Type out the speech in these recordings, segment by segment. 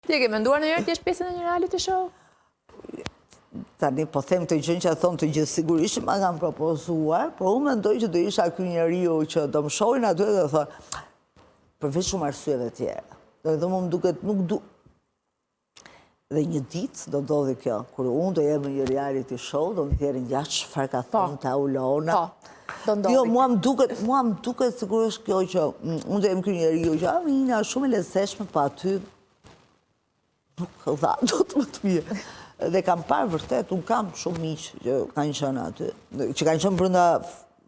Ti e ke menduar ndonjëherë ti je pjesë në një reality show? Tani po them të gjën që thonë të gjithë sigurisht ma kanë propozuar, por unë mendoj që do isha ky njeriu që do më shohin aty dhe thonë përveç shumë arsyeve tjera. Do më duket nuk du. Dhe një ditë do ndodhi kjo, kur unë do jem në një reality show, do më thjerën gjatë çfarë ka thonë ta Ulona. Do ndodhi. Jo, mua më duket sigurisht kjo që unë do jem ky njeriu që Amina shumë e lezetshme, pa aty nuk dha do të më të mirë. Dhe kam parë vërtet, unë kam shumë miqë që kanë qenë aty, që kanë qenë brenda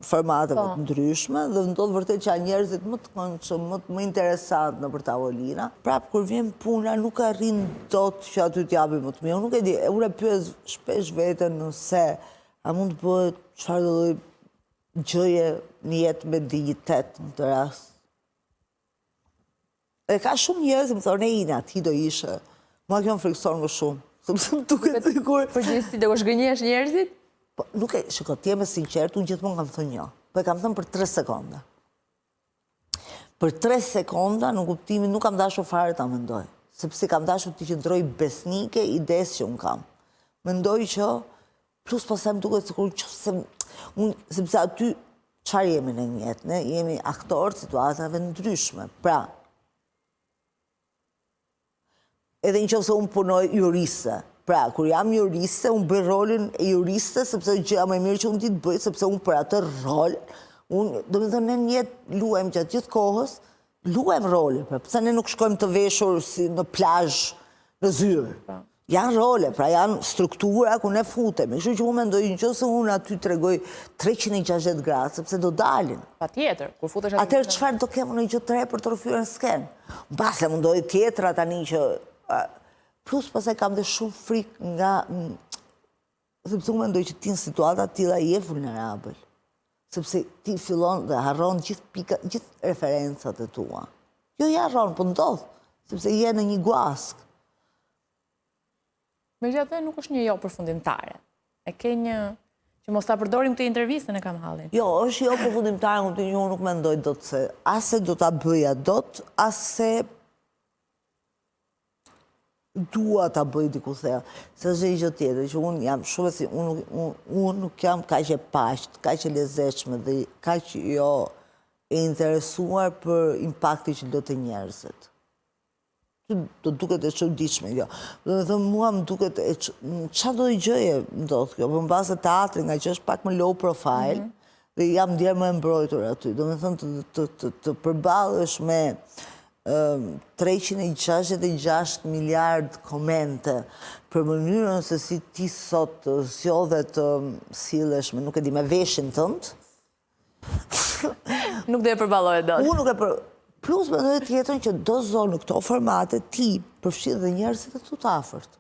formateve të ndryshme, dhe ndodh vërtet që janë njerëzit më të këndshëm, më interesant në për tavolina. Prapë kur vjen puna, nuk arrin dot që aty t'japi më të mirë. Unë nuk e di, unë e pyes shpesh veten nëse a mund të bëhet çfarë do lloj gjëje në jetë me dignitet në të rast. E ka shumë njerëz që më thonë Ina, ti do ishe. Mua kjo më frikson më shumë. Sepse më duket sikur përgjithësi do shgënjesh njerëzit? Po, nuk e, shiko, ti e me sinqert, unë gjithmonë kam thënë jo. Po e kam thënë për 3 sekonda. Për 3 sekonda, në kuptimin, nuk kam dashur fare ta mendoj. Sepse kam dashur të qëndroj besnike ides që unë kam. Mendoj që, plus pasaj më duket sikur që sepse aty, çfarë jemi në një jetë? Ne jemi aktorë situatave ndryshme. Pra, edhe në qoftë se unë punoj juriste. Pra, kur jam juriste, unë bëj rolin e juriste, sepse gjëja më e mirë që unë ti të bëj, sepse unë për atë rol, unë, do me thënë, ne një jetë luajmë gjatë gjithë kohës, luajmë rolin, pra, pëse ne nuk shkojmë të veshur si në plazh, në zyrë. Janë role, pra janë struktura ku ne futemi. Kështu që unë mendoj në qoftë se unë aty tregoj 360 gradë, sepse do dalin. Patjetër, kur futesh aty. Atëherë çfarë do kemë në gjë të re për të rrëfyer në skenë? Mbase mundoj tjetra tani që plus pasaj kam dhe shumë frikë nga, sepse unë mendoj që ti në situata tilla je vulnerabël. Sepse ti fillon dhe harron gjithë referencat e tua. Jo ja harron, po ndodh, sepse je në një guask. Megjithatë nuk është një jo përfundimtare. E ke një që mos ta përdorim këtë intervistën e kam hallin. Jo, është jo përfundimtare, unë nuk mendoj dot se ase do ta bëja dot, ase dua ta bëj diku thea, se është një gjë tjetër, që unë jam shumë si, unë nuk jam kaq e paqët, kaq e lezetshme dhe kaq jo e interesuar për impaktin që do të njerëzit. Do duket e çuditshme kjo. Do të thënë mua më duket çfarë do të gjëje ndodh kjo, por mbase teatri nga që është pak më low profile dhe jam ndjer më e mbrojtur aty. Do të thënë të përballesh me 366 miliard komente për mënyrën se si ti sot zgjodhe të sillesh me, nuk e di, me veshin tënd. Nuk do e përballoje dot. Unë nuk e për... Plus me dhe tjetën që do zonë në këto formate ti përfshirë dhe njerëzit e tu të afërt.